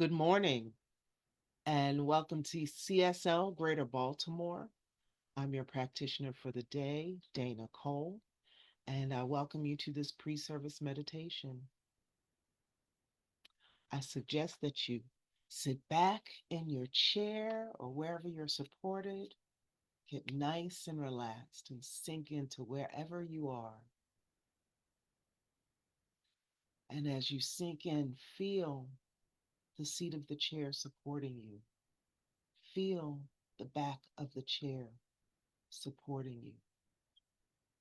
Good morning and welcome to CSL Greater Baltimore. I'm your practitioner for the day, Dana Cole, and I welcome you to this pre service meditation. I suggest that you sit back in your chair or wherever you're supported, get nice and relaxed, and sink into wherever you are. And as you sink in, feel the seat of the chair supporting you. Feel the back of the chair supporting you.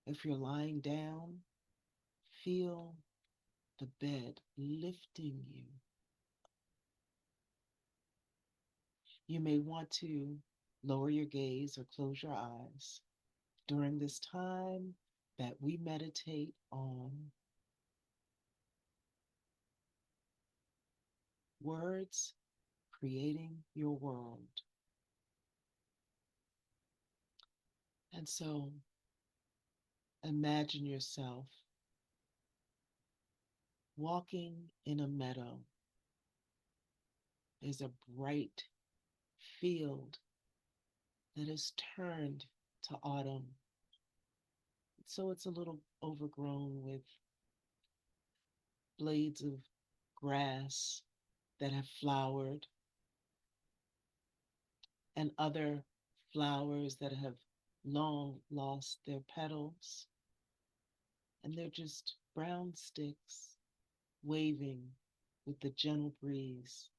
If you're lying down, feel the bed lifting you. You may want to lower your gaze or close your eyes during this time that we meditate on words creating your world. And so imagine yourself walking in a meadow. There's a bright field that is turned to autumn. So it's a little overgrown with blades of grass that have flowered and other flowers that have long lost their petals. And they're just brown sticks waving with the gentle breeze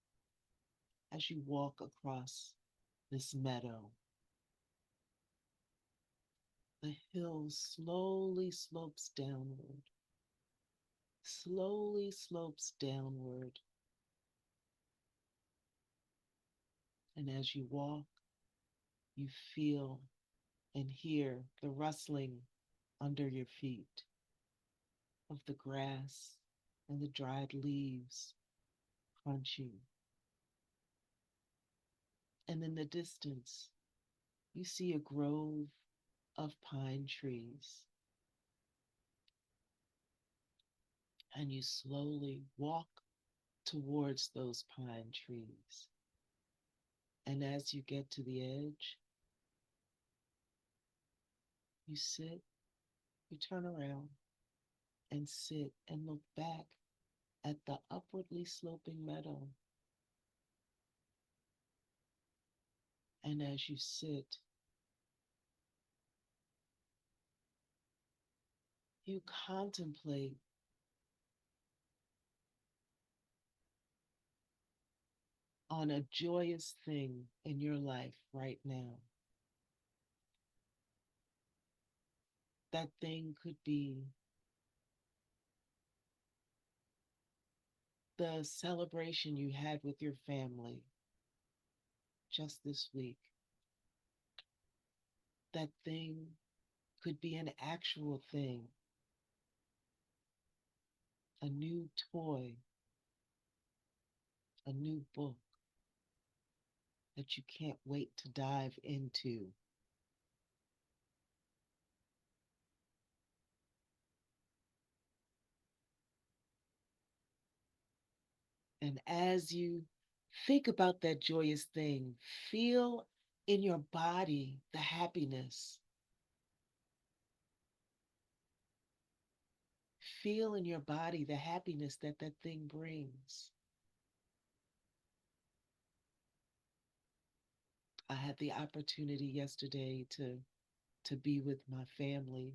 as you walk across this meadow. The hill slowly slopes downward. And as you walk, you feel and hear the rustling under your feet of the grass and the dried leaves crunching. And in the distance, you see a grove of pine trees. And you slowly walk towards those pine trees. And as you get to the edge, you sit, you turn around and sit and look back at the upwardly sloping meadow. And as you sit, you contemplate on a joyous thing in your life right now. That thing could be the celebration you had with your family just this week. That thing could be an actual thing, a new toy, a new book that you can't wait to dive into. And as you think about that joyous thing, feel in your body the happiness. Feel in your body the happiness that that thing brings. I had the opportunity yesterday to be with my family,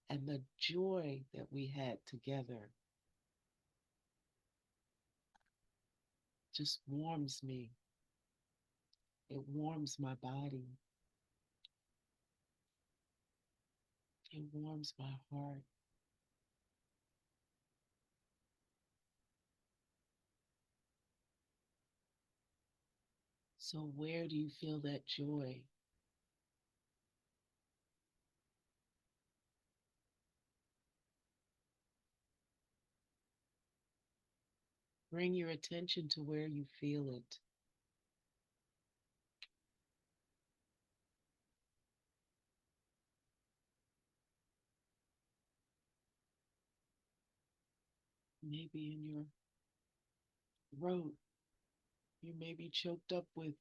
and the joy that we had together just warms me. It warms my body. It warms my heart. So, where do you feel that joy? Bring your attention to where you feel it. Maybe in your throat, You may be choked up with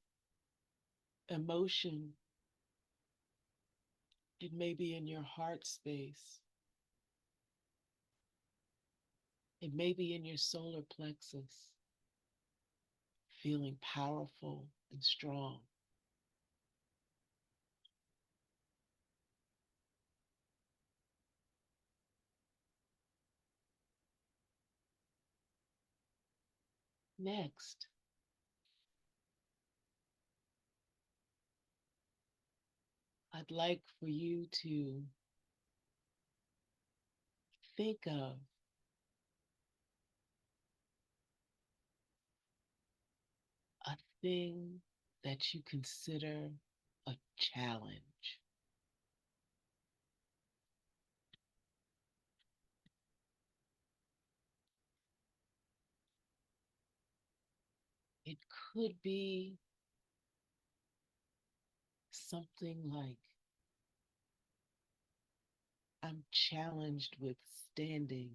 emotion. It may be in your heart space. It may be in your solar plexus, feeling powerful and strong. Next, I'd like for you to think of a thing that you consider a challenge. It could be something like, I'm challenged with standing.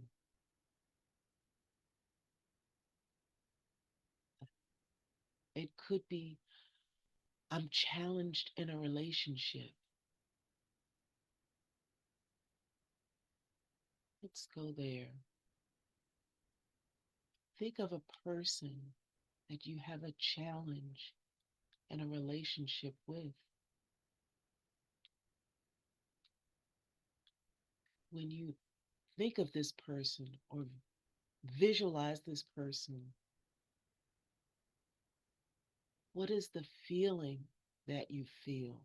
It could be, I'm challenged in a relationship. Let's go there. Think of a person that you have a challenge in a relationship with. When you think of this person or visualize this person, what is the feeling that you feel?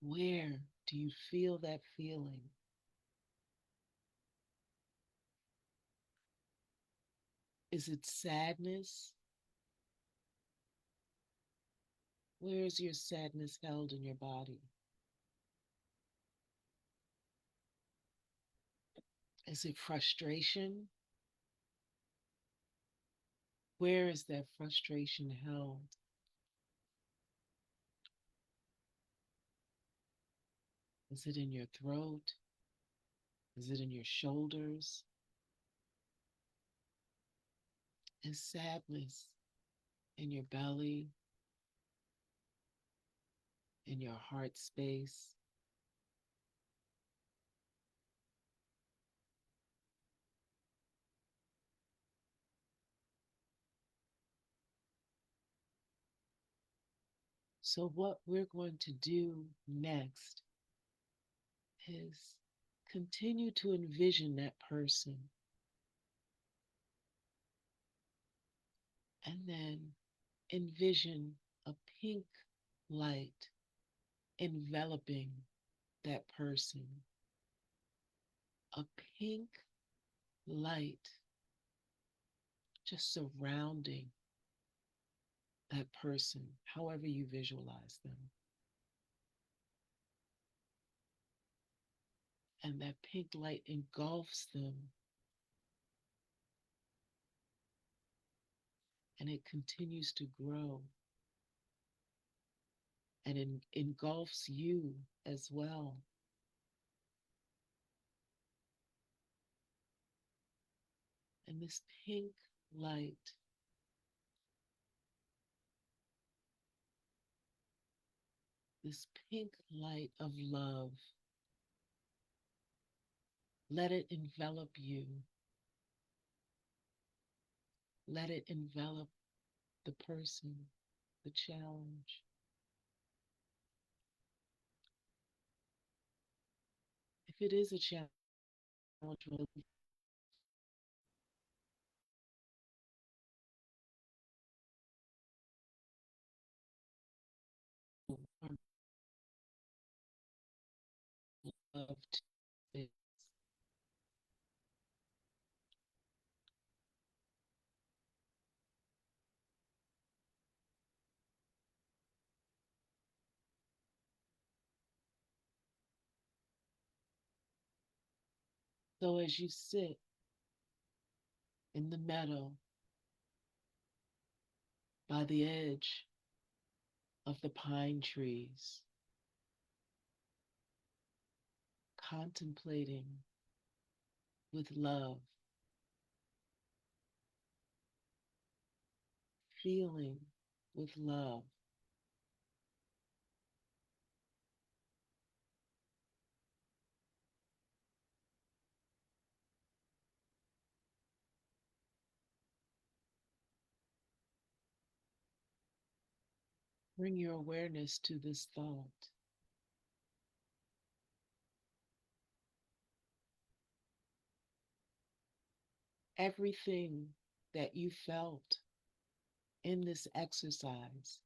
Where do you feel that feeling? Is it sadness? Where is your sadness held in your body? Is it frustration? Where is that frustration held? Is it in your throat? Is it in your shoulders? Is sadness in your belly, in your heart space? So, what we're going to do next is continue to envision that person and then envision a pink light enveloping that person, a pink light just surrounding that person, however you visualize them. And that pink light engulfs them and it continues to grow and it engulfs you as well. And this pink light, this pink light of love, let it envelop you. Let it envelop the person, the challenge. If it is a challenge, loved it. So as you sit in the meadow by the edge of the pine trees, contemplating with love feeling with love. Bring your awareness to this thought. Everything that you felt in this exercise,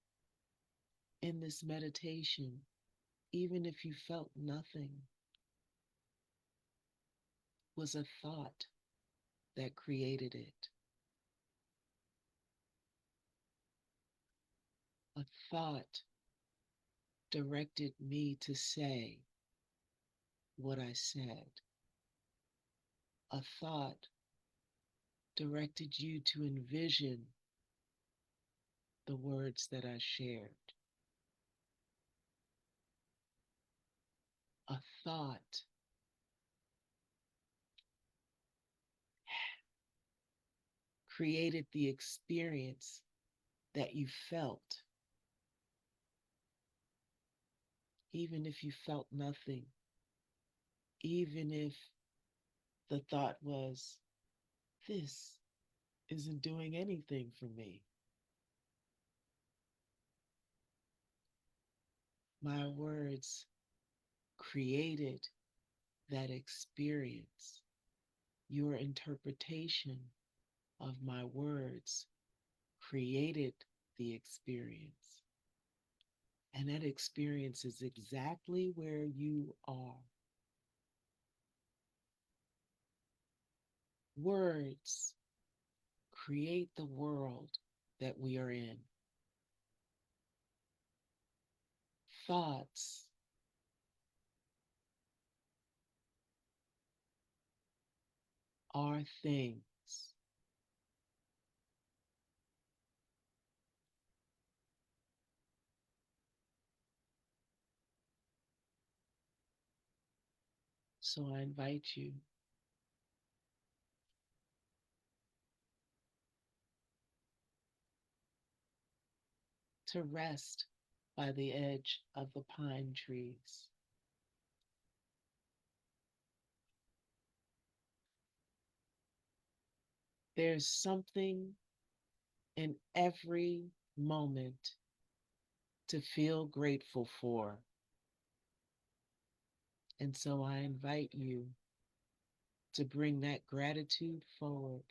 in this meditation, even if you felt nothing, was a thought that created it. A thought directed me to say what I said. A thought directed you to envision the words that I shared. A thought created the experience that you felt, even if you felt nothing, even if the thought was, this isn't doing anything for me. My words created that experience. Your interpretation of my words created the experience. And that experience is exactly where you are. Words create the world that we are in. Thoughts are things. So I invite you to rest by the edge of the pine trees. There's something in every moment to feel grateful for. And so I invite you to bring that gratitude forward.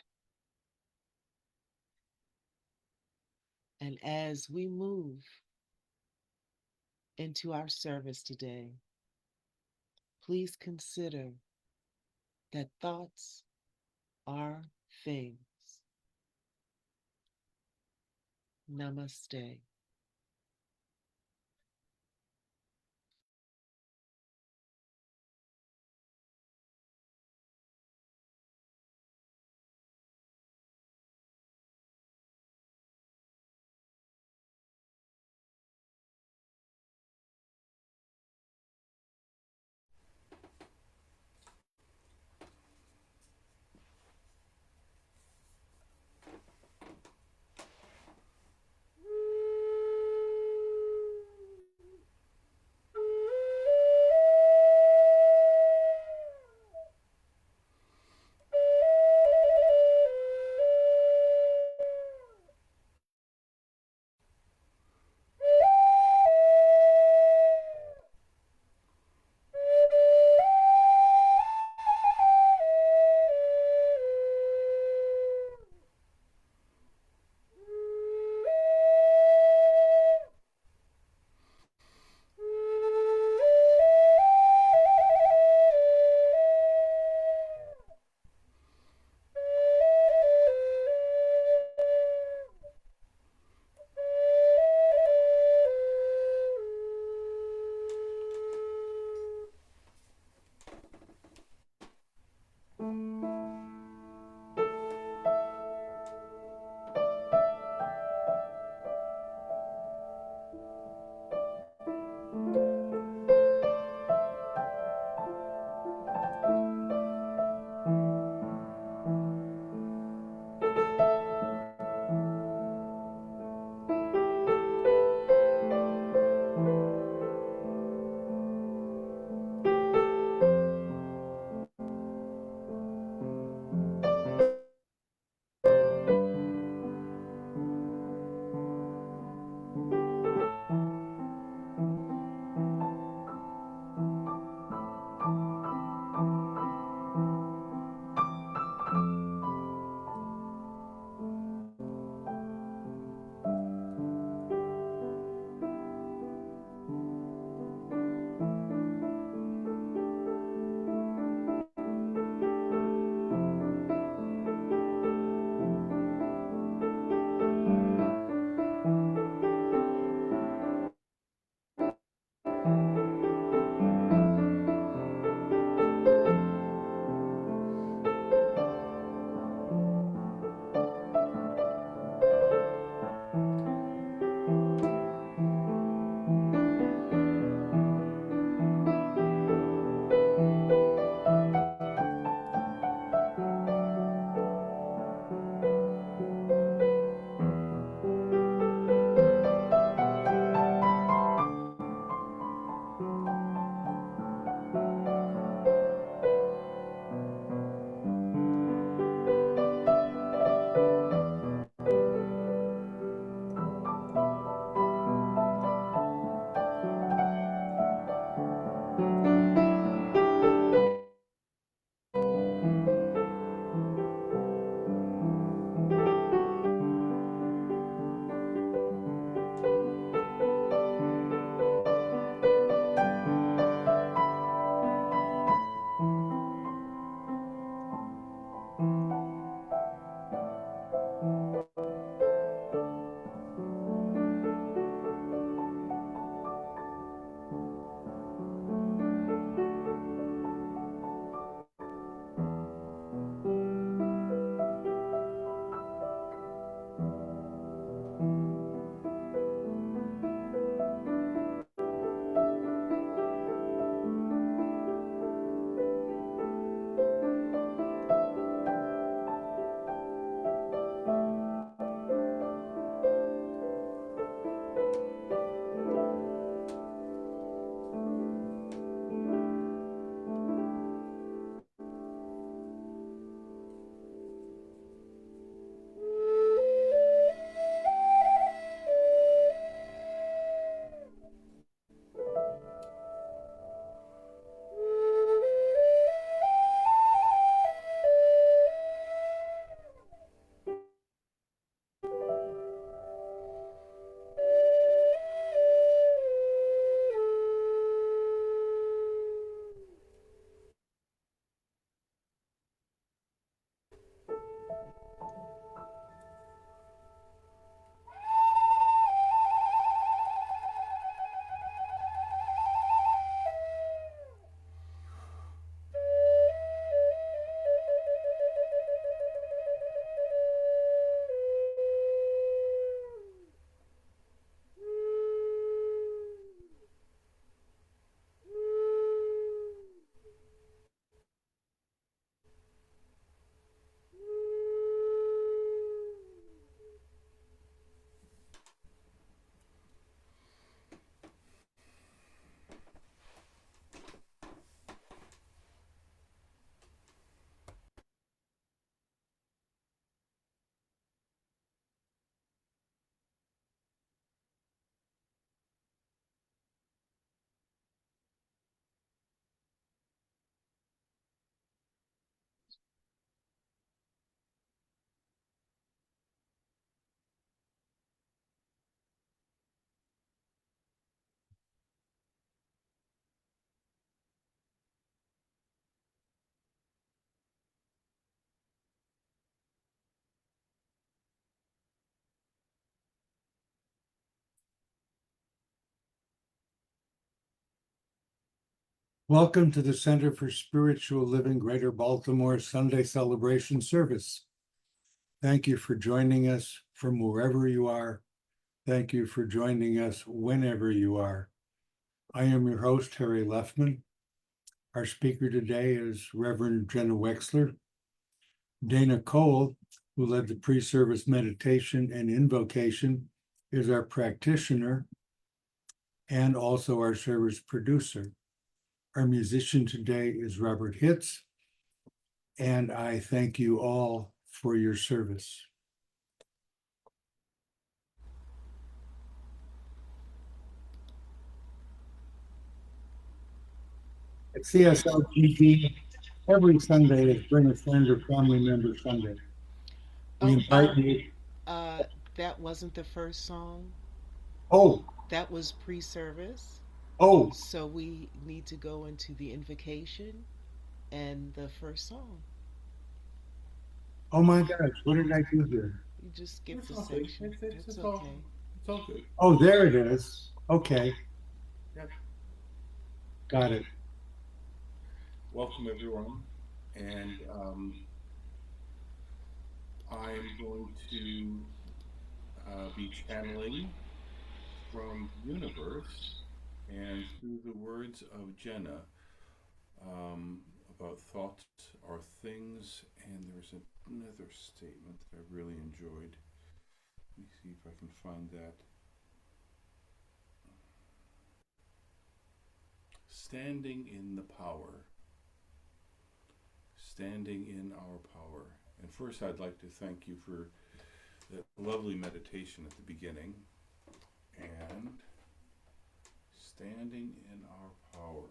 And as we move into our service today, please consider that thoughts are things. Namaste. Welcome to the Center for Spiritual Living Greater Baltimore Sunday Celebration Service. Thank you for joining us from wherever you are. Thank you for joining us whenever you are. I am your host, Harry Leffman. Our speaker today is Reverend Jenna Wexler. Dana Cole, who led the pre-service meditation and invocation, is our practitioner and also our service producer. Our musician today is Robert Hitz, and I thank you all for your service. At CSLGB, every Sunday is Bring a Friend or Family Member Sunday. We Oh, invite you. uh, that wasn't the first song. Oh, That was pre-service. oh, So we need to go into the invocation and the first song. oh my gosh, what did I do here? You just skipped It's a all good. section. That's okay. It's all good. Oh, there it is. Okay, Yep. got it. Welcome everyone, and I'm going to be channeling from universe and through the words of Jenna about thoughts are things, and there's another statement that I really enjoyed. Let me see if I can find that. Standing in the power. Standing in our power. And first, I'd like to thank you for that lovely meditation at the beginning. And standing in our power.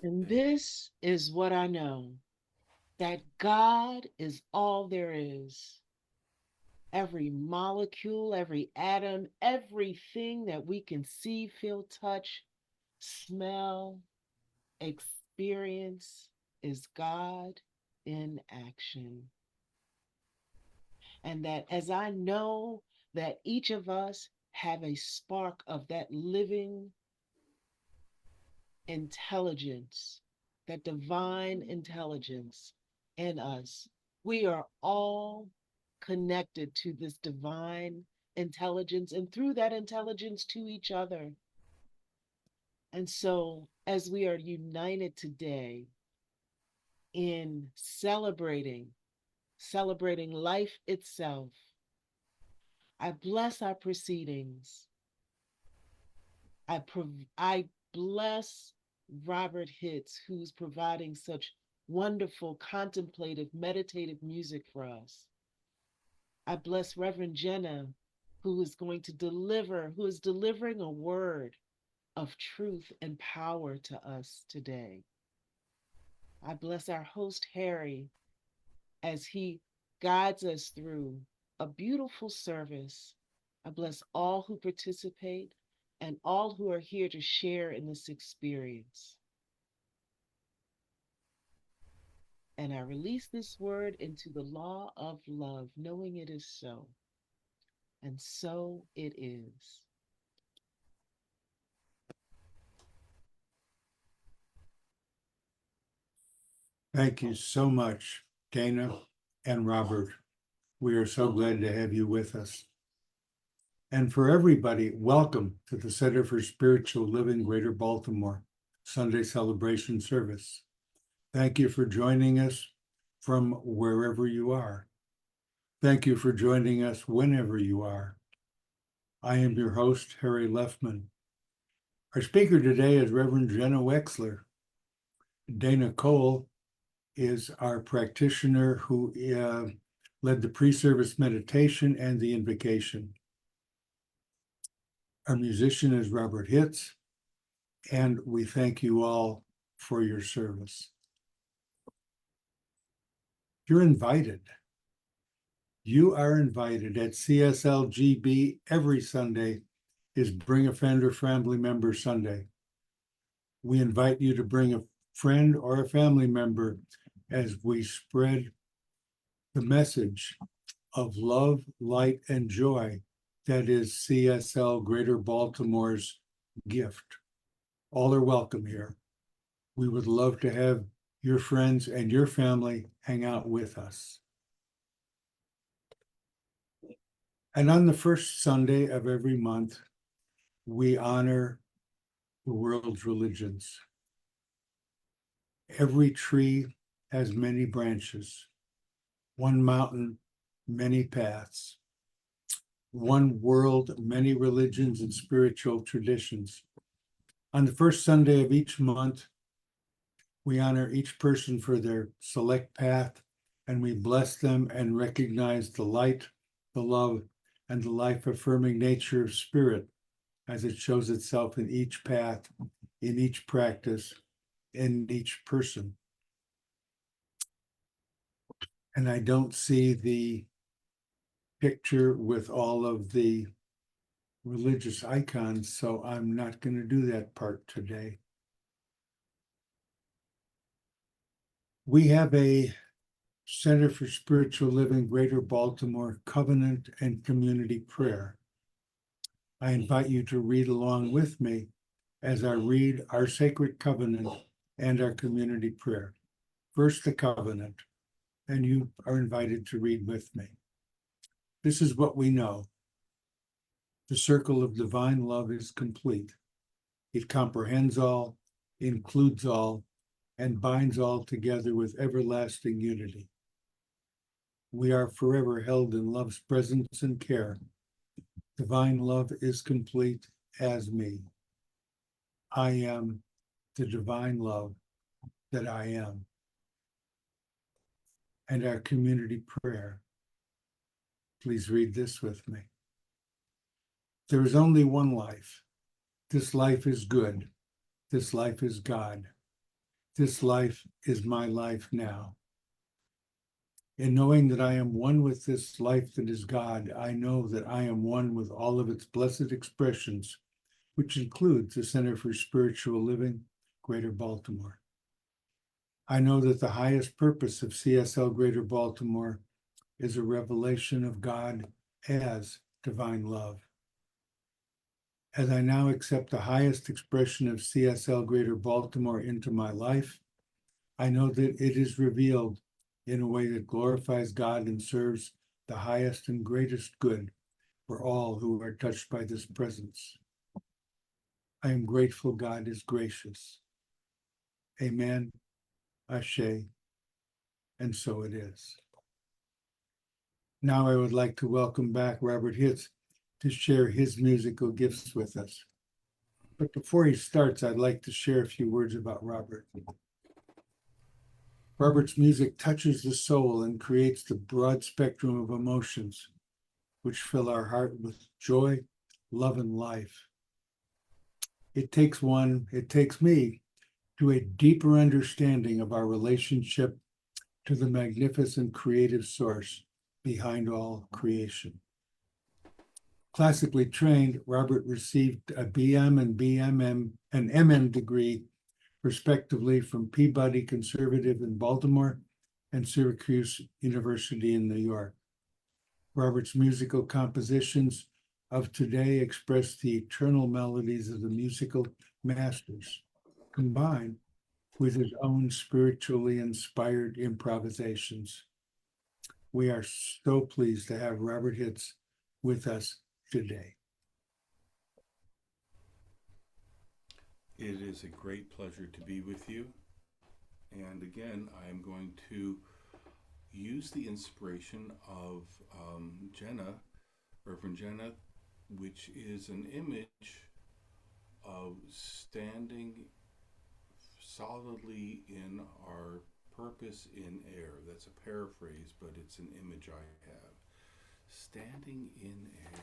And this is what I know, that God is all there is. Every molecule, every atom, everything that we can see, feel, touch, smell, experience is God in action. And that as I know that each of us have a spark of that living intelligence, that divine intelligence in us, we are all connected to this divine intelligence and through that intelligence to each other. And so, as we are united today in celebrating life itself, I bless our proceedings. I bless Robert Hitz, who's providing such wonderful, contemplative, meditative music for us. I bless Reverend Jenna, who is who is delivering a word of truth and power to us today. I bless our host, Harry, as he guides us through a beautiful service. I bless all who participate and all who are here to share in this experience. And I release this word into the law of love, knowing it is so. And so it is. Thank you so much, Dana and Robert. We are so glad to have you with us. And for everybody, welcome to the Center for Spiritual Living, Greater Baltimore Sunday celebration service. Thank you for joining us from wherever you are. Thank you for joining us whenever you are. I am your host, Harry Leffman. Our speaker today is Reverend Jenna Wexler. Dana Cole is our practitioner who led the pre-service meditation and the invocation. Our musician is Robert Hitz, and we thank you all for your service. You're invited. You are invited at CSLGB every Sunday is Bring a Friend or Family Member Sunday. We invite you to bring a friend or a family member as we spread the message of love, light, and joy that is CSL Greater Baltimore's gift. All are welcome here. We would love to have your friends and your family hang out with us. And on the first Sunday of every month, we honor the world's religions. Every tree has many branches, one mountain, many paths, one world, many religions and spiritual traditions. On the first Sunday of each month, we honor each person for their select path, and we bless them and recognize the light, the love, and the life-affirming nature of spirit as it shows itself in each path, in each practice, in each person. And I don't see the picture with all of the religious icons, so I'm not going to do that part today. We have a Center for Spiritual Living Greater Baltimore Covenant and Community Prayer. I invite you to read along with me as I read our sacred covenant and our community prayer. First, the covenant, and you are invited to read with me. This is what we know. The circle of divine love is complete. It comprehends all, includes all, and binds all together with everlasting unity. We are forever held in love's presence and care. Divine love is complete as me. I am the divine love that I am. And our community prayer. Please read this with me. There is only one life. This life is good. This life is God. This life is my life now. In knowing that I am one with this life that is God, I know that I am one with all of its blessed expressions, which includes the Center for Spiritual Living, Greater Baltimore. I know that the highest purpose of CSL Greater Baltimore is a revelation of God as divine love. As I now accept the highest expression of CSL Greater Baltimore into my life, I know that it is revealed in a way that glorifies God and serves the highest and greatest good for all who are touched by this presence. I am grateful God is gracious. Amen, Ashe, and so it is. Now I would like to welcome back Robert Hitz to share his musical gifts with us. But before he starts, I'd like to share a few words about Robert. Robert's music touches the soul and creates the broad spectrum of emotions which fill our heart with joy, love, and life. It takes me to a deeper understanding of our relationship to the magnificent creative source behind all creation. Classically trained, Robert received a BM and BMM and MM degree, respectively, from Peabody Conservative in Baltimore and Syracuse University in New York. Robert's musical compositions of today express the eternal melodies of the musical masters, combined with his own spiritually inspired improvisations. We are so pleased to have Robert Hitz with us today. It is a great pleasure to be with you. And again, I'm going to use the inspiration of Jenna, Reverend Jenna, which is an image of standing solidly in our purpose in air. That's a paraphrase, but it's an image I have. Standing in air.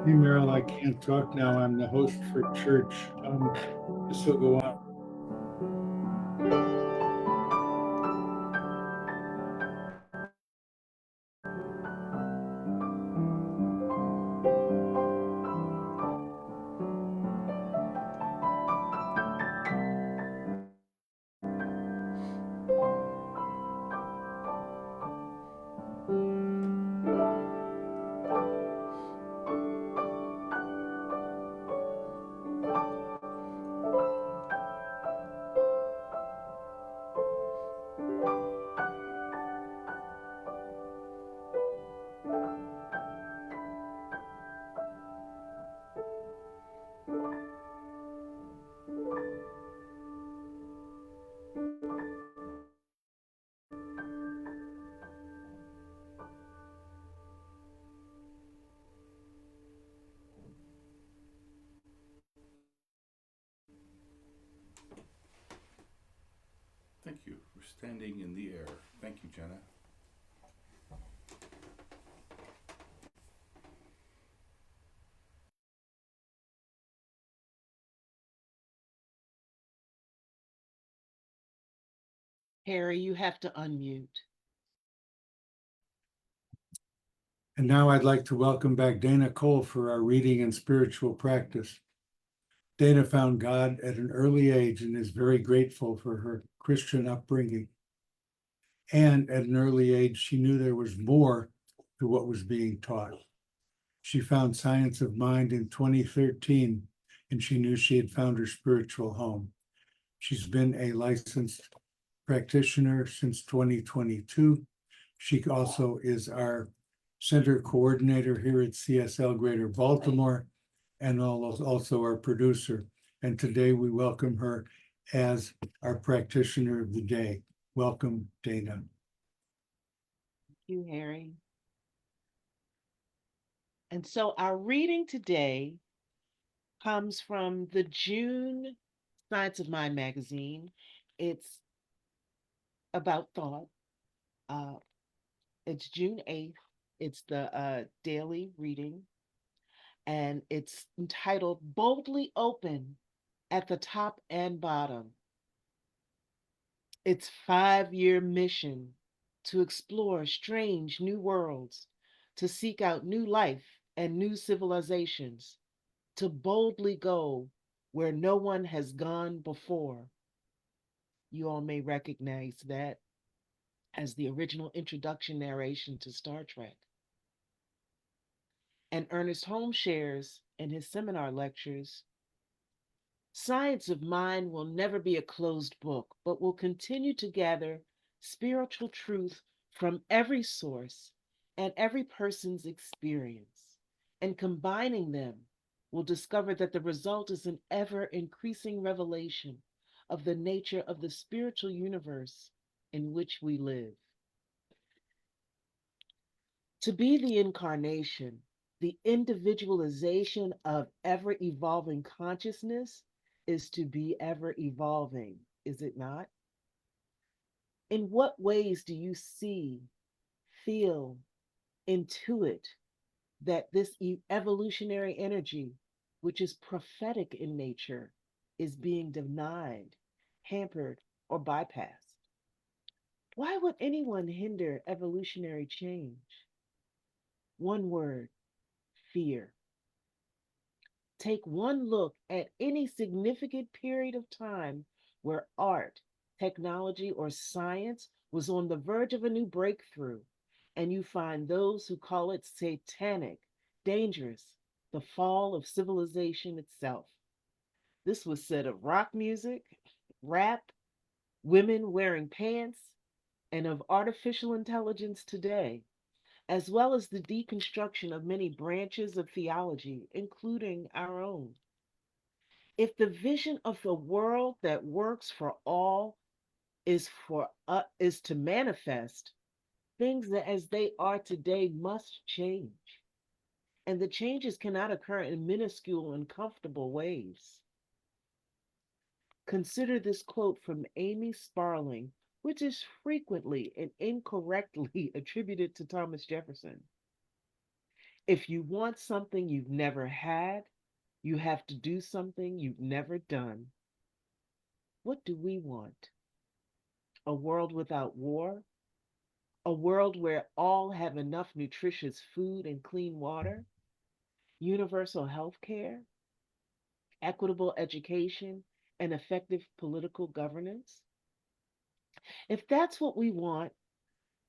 Hey, Meryl, I can't talk now. I'm the host for church. This will go on. Thank you for standing in the air. Thank you, Jenna. Harry, you have to unmute. And now I'd like to welcome back Dana Cole for our reading and spiritual practice. Dana found God at an early age and is very grateful for her Christian upbringing. And at an early age, she knew there was more to what was being taught. She found Science of Mind in 2013, and she knew she had found her spiritual home. She's been a licensed practitioner since 2022. She also is our center coordinator here at CSL Greater Baltimore, and also our producer. And today we welcome her as our practitioner of the day. Welcome, Dana. Thank you, Harry. And so our reading today comes from the June Science of Mind magazine. It's about thought. Uh, it's June 8th. It's the daily reading, and it's entitled Boldly Open at the Top and Bottom. Its 5-year mission to explore strange new worlds, to seek out new life and new civilizations, to boldly go where no one has gone before. You all may recognize that as the original introduction narration to Star Trek. And Ernest Holmes shares in his seminar lectures, Science of Mind will never be a closed book, but will continue to gather spiritual truth from every source and every person's experience. And combining them, will discover that the result is an ever increasing revelation of the nature of the spiritual universe in which we live. To be the incarnation, the individualization of ever evolving consciousness is to be ever evolving, is it not? In what ways do you see, feel, intuit that this evolutionary energy, which is prophetic in nature, is being denied, hampered, or bypassed? Why would anyone hinder evolutionary change? One word: fear. Take one look at any significant period of time where art, technology, or science was on the verge of a new breakthrough, and you find those who call it satanic, dangerous, the fall of civilization itself. This was said of rock music, rap, women wearing pants, and of artificial intelligence today, as well as the deconstruction of many branches of theology, including our own. If the vision of the world that works for all is to manifest, things that as they are today must change. And the changes cannot occur in minuscule and comfortable ways. Consider this quote from Amy Sparling, which is frequently and incorrectly attributed to Thomas Jefferson. If you want something you've never had, you have to do something you've never done. What do we want? A world without war? A world where all have enough nutritious food and clean water? Universal health care? Equitable education? And effective political governance? If that's what we want,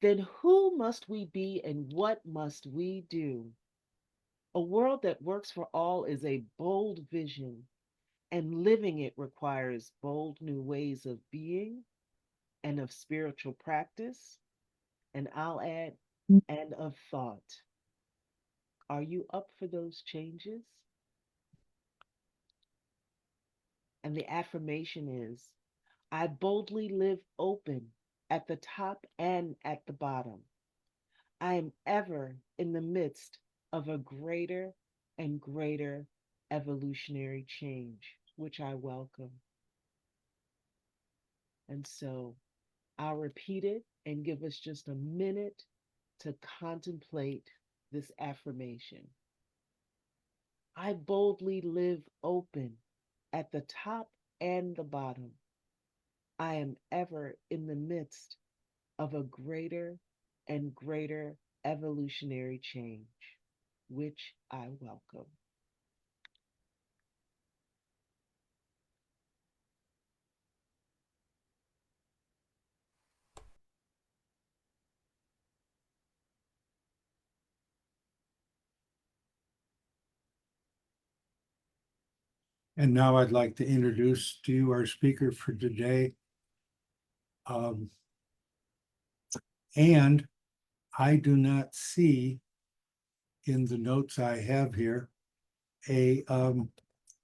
then who must we be and what must we do? A world that works for all is a bold vision, and living it requires bold new ways of being and of spiritual practice, and I'll add, and of thought. Are you up for those changes? And the affirmation is, I boldly live open at the top and at the bottom. I am ever in the midst of a greater and greater evolutionary change, which I welcome. And so I'll repeat it and give us just a minute to contemplate this affirmation. I boldly live open at the top and the bottom. I am ever in the midst of a greater and greater evolutionary change, which I welcome. And now I'd like to introduce to you our speaker for today. And I do not see in the notes I have here a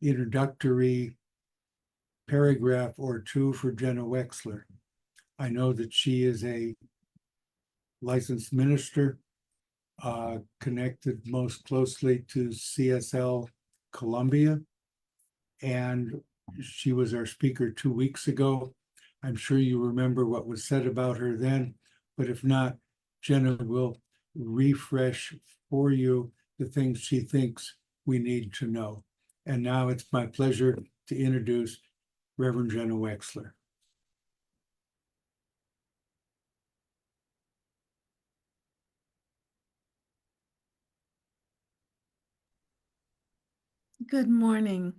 introductory paragraph or two for Jenna Wexler. I know that she is a licensed minister, connected most closely to CSL Columbia, and she was our speaker 2 weeks ago. I'm sure you remember what was said about her then, but if not, Jenna will refresh for you the things she thinks we need to know. And now it's my pleasure to introduce Reverend Jenna Wexler. Good morning.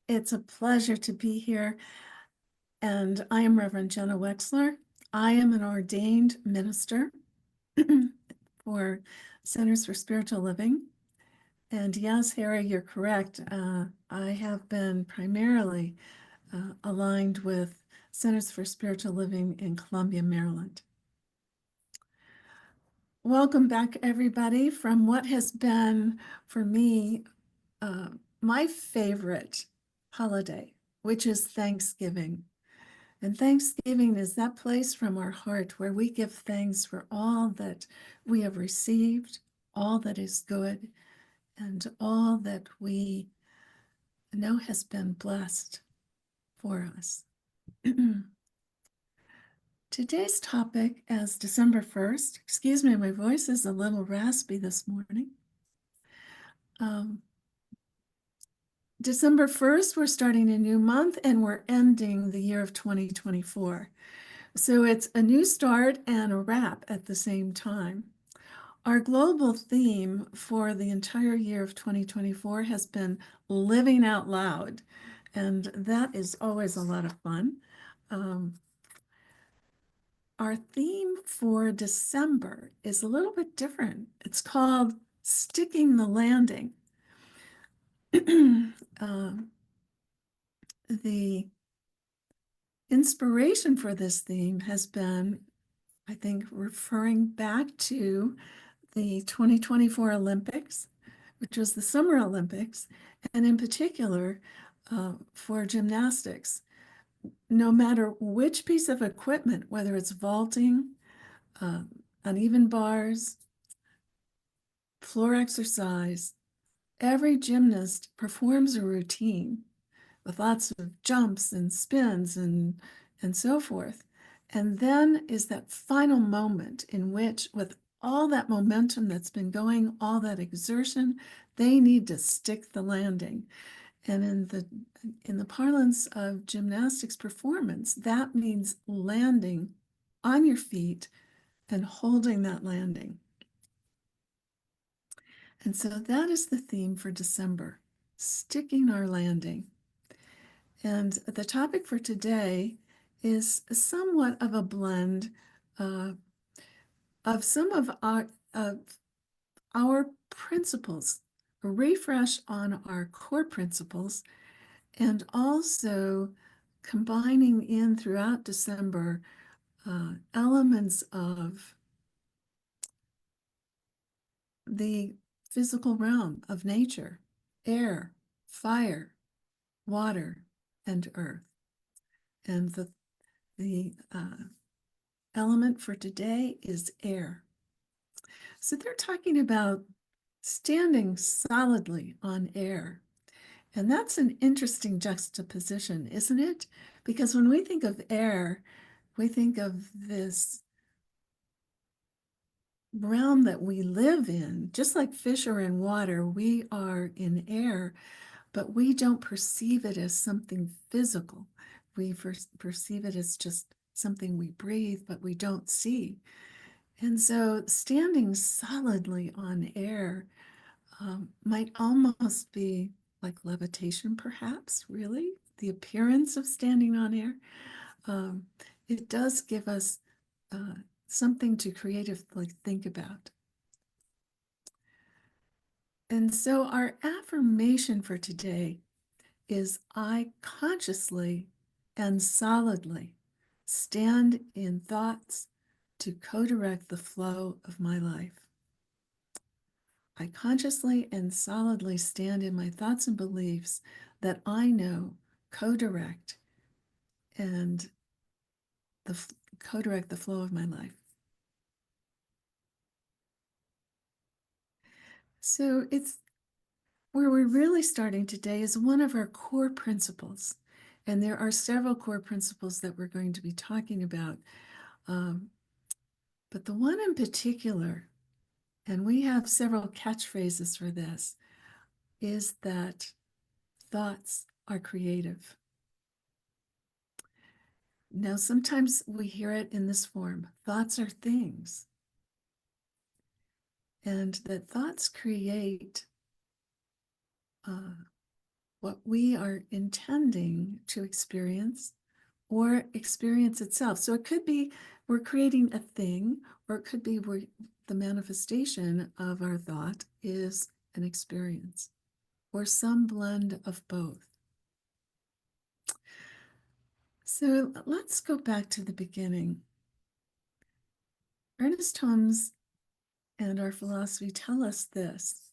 It's a pleasure to be here. And I am Reverend Jenna Wexler. I am an ordained minister for Centers for Spiritual Living. And yes, Harry, you're correct. I have been primarily aligned with Centers for Spiritual Living in Columbia, Maryland. Welcome back, everybody, from what has been, for me, my favorite holiday, which is Thanksgiving. And Thanksgiving is that place from our heart where we give thanks for all that we have received, all that is good, and all that we know has been blessed for us. Today's topic is December 1st. Excuse me, my voice is a little raspy this morning. December 1st, we're starting a new month and we're ending the year of 2024. So it's a new start and a wrap at the same time. Our global theme for the entire year of 2024 has been living out loud, and that is always a lot of fun. Our theme for December is a little bit different. It's called Sticking the Landing. The inspiration for this theme has been, I think, referring back to the 2024 Olympics, which was the Summer Olympics, and in particular for gymnastics. No matter which piece of equipment, whether it's vaulting, uneven bars, floor exercise, every gymnast performs a routine with lots of jumps and spins and so forth. And then is that final moment in which, with all that momentum that's been going, all that exertion, they need to stick the landing. And in the parlance of gymnastics performance, that means landing on your feet and holding that landing. And so that is the theme for December, sticking our landing. And the topic for today is somewhat of a blend of some of our principles, a refresh on our core principles, and also combining in throughout December elements of the physical realm of nature, air, fire, water, and earth. And the element for today is air. So they're talking about standing solidly on air. And that's an interesting juxtaposition, isn't it? Because when we think of air, we think of this realm that we live in, just like fish are in water, we are in air, but we don't perceive it as something physical. We perceive it as just something we breathe, but we don't see. And so standing solidly on air might almost be like levitation, perhaps, really, the appearance of standing on air. Um, it does give us something to creatively think about. And so our affirmation for today is I consciously and solidly stand in thoughts to co-direct the flow of my life. I consciously and solidly stand in my thoughts and beliefs that I know co-direct and co-direct the flow of my life. So it's where we're really starting today is one of our core principles. And there are several core principles that we're going to be talking about. But the one in particular, and we have several catchphrases for this, is that thoughts are creative. Now, sometimes we hear it in this form, thoughts are things. And that thoughts create what we are intending to experience or experience itself. So it could be we're creating a thing, or it could be the manifestation of our thought is an experience, or some blend of both. So let's go back to the beginning. Ernest Holmes and our philosophy tell us this: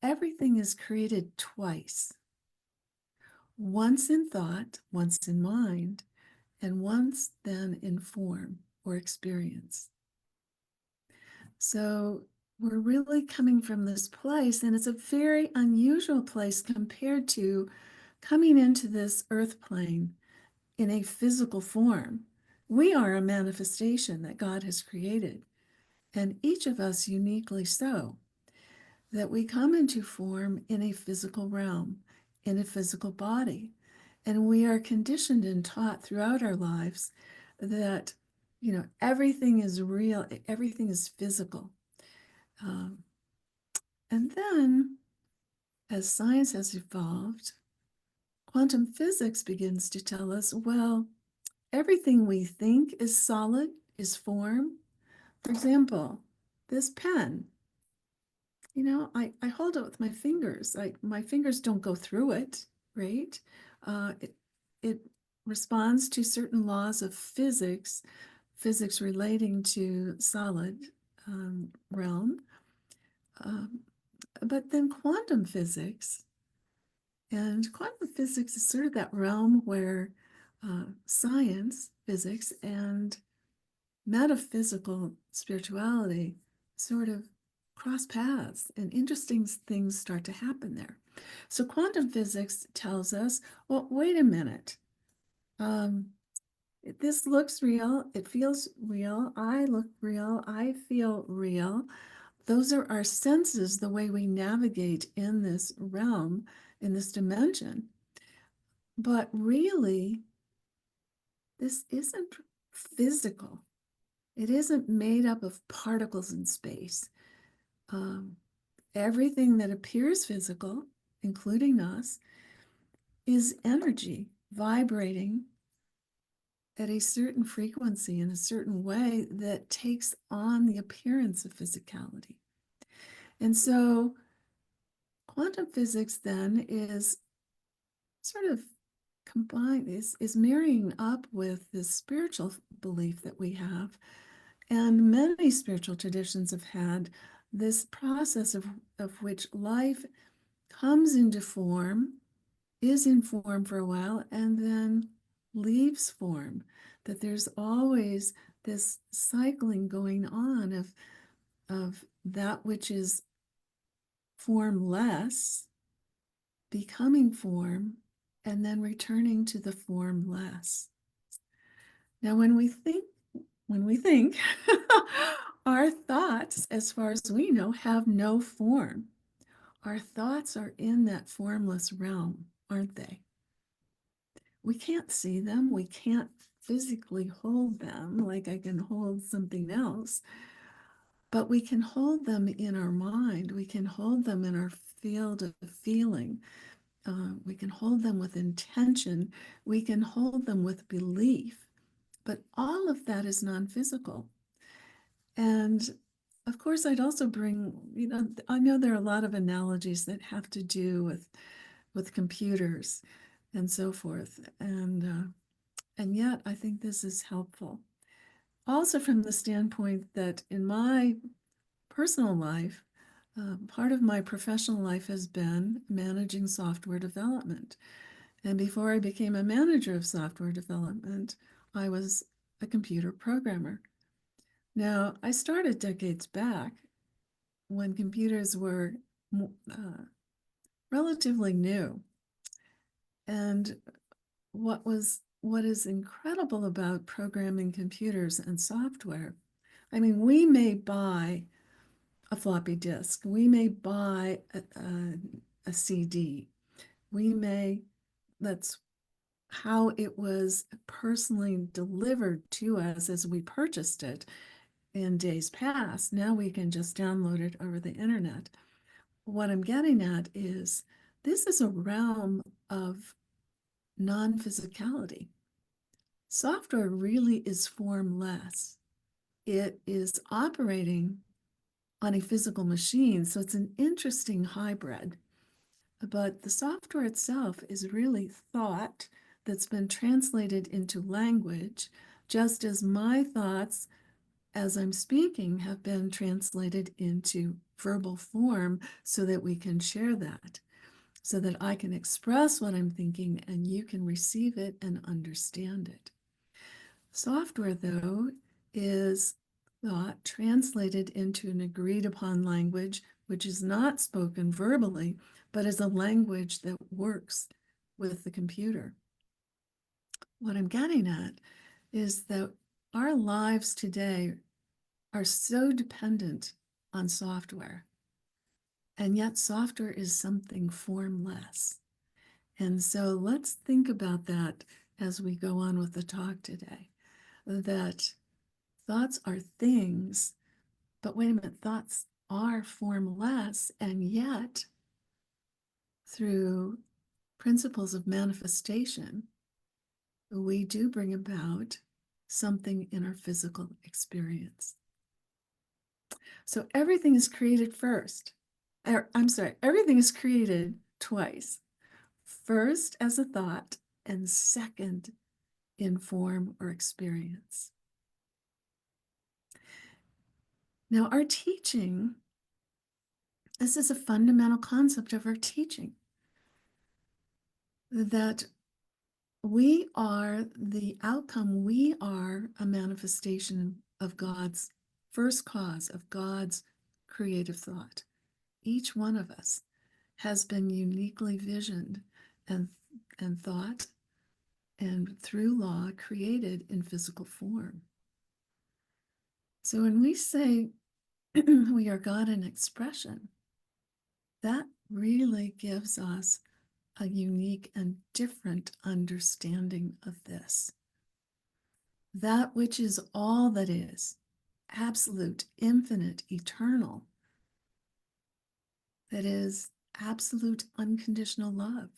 everything is created twice, once in thought, once in mind, and once then in form or experience. So we're really coming from this place, and it's a very unusual place compared to coming into this earth plane in a physical form. We are a manifestation that God has created, and each of us uniquely so, that we come into form in a physical realm, in a physical body. And we are conditioned and taught throughout our lives that, everything is real, everything is physical. And then, as science has evolved, quantum physics begins to tell us, well, everything we think is solid, is form. For example, this pen, I hold it with my fingers. My fingers don't go through it, right? It responds to certain laws of physics relating to solid realm. But then quantum physics is sort of that realm where science, physics, and metaphysical spirituality sort of cross paths, and interesting things start to happen there. So quantum physics tells us, well, wait a minute. This looks real. It feels real. I look real. I feel real. Those are our senses, the way we navigate in this realm, in this dimension. But really, this isn't physical. It isn't made up of particles in space. Everything that appears physical, including us, is energy vibrating at a certain frequency in a certain way that takes on the appearance of physicality. And so quantum physics then is sort of combined, is marrying up with this spiritual belief that we have. And many spiritual traditions have had this process of which life comes into form, is in form for a while, and then leaves form. That there's always this cycling going on of that which is formless becoming form and then returning to the formless. Now, when we think, our thoughts, as far as we know, have no form. Our thoughts are in that formless realm, aren't they? We can't see them. We can't physically hold them like I can hold something else, but we can hold them in our mind. We can hold them in our field of feeling. We can hold them with intention. We can hold them with belief. But all of that is non-physical. And of course, I'd also bring, I know there are a lot of analogies that have to do with computers and so forth. And yet I think this is helpful. Also from the standpoint that in my personal life, part of my professional life has been managing software development. And before I became a manager of software development, I was a computer programmer. Now, I started decades back when computers were relatively new. And what is incredible about programming computers and software, I mean, we may buy a floppy disk, we may buy a CD, that's how it was personally delivered to us as we purchased it in days past. Now we can just download it over the internet. What I'm getting at is this is a realm of non-physicality. Software really is formless. It is operating on a physical machine, so it's an interesting hybrid. But the software itself is really thought that's been translated into language, just as my thoughts as I'm speaking have been translated into verbal form so that we can share that, so that I can express what I'm thinking and you can receive it and understand it. Software, though, is thought translated into an agreed upon language, which is not spoken verbally, but is a language that works with the computer. What I'm getting at is that our lives today are so dependent on software, and yet software is something formless. And so let's think about that as we go on with the talk today, that thoughts are things, but wait a minute, thoughts are formless, and yet through principles of manifestation, we do bring about something in our physical experience. So everything is created first. Everything is created twice. First as a thought, and second in form or experience. Now, our teaching, this is a fundamental concept of our teaching, that we are the outcome, we are a manifestation of God's first cause, of God's creative thought. Each one of us has been uniquely visioned and thought and through law created in physical form. So when we say we are God in expression, that really gives us a unique and different understanding of this. That which is all that is, absolute, infinite, eternal, that is absolute unconditional love,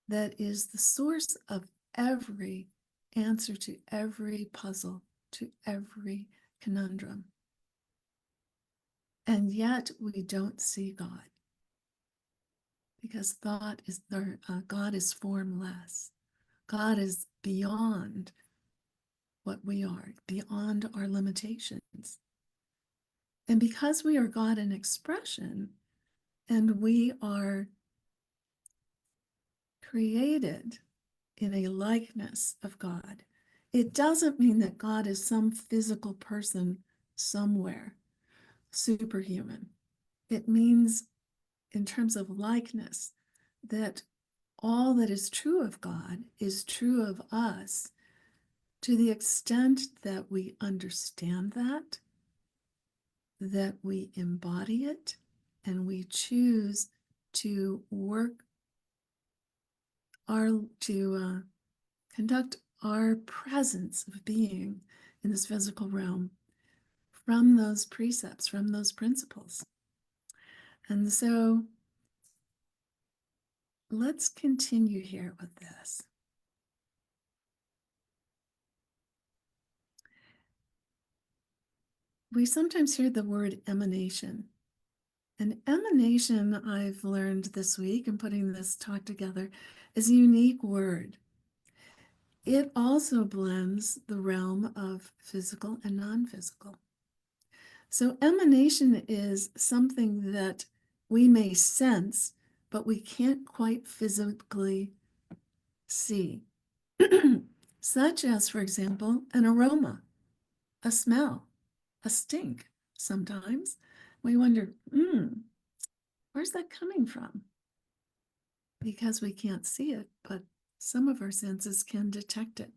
that is the source of every answer to every puzzle, to every conundrum. And yet we don't see God, because God is formless. God is beyond what we are, beyond our limitations. And because we are God in expression, and we are created in a likeness of God, it doesn't mean that God is some physical person somewhere, superhuman. It means, in terms of likeness, that all that is true of God is true of us, To the extent that we understand that we embody it, and we choose to conduct our presence of being in this physical realm from those precepts, from those principles. And so let's continue here with this. We sometimes hear the word emanation. And emanation, I've learned this week in putting this talk together, is a unique word. It also blends the realm of physical and non-physical. So emanation is something that we may sense, but we can't quite physically see. Such as, for example, an aroma, a smell, a stink. Sometimes we wonder, where's that coming from? Because we can't see it, but some of our senses can detect it.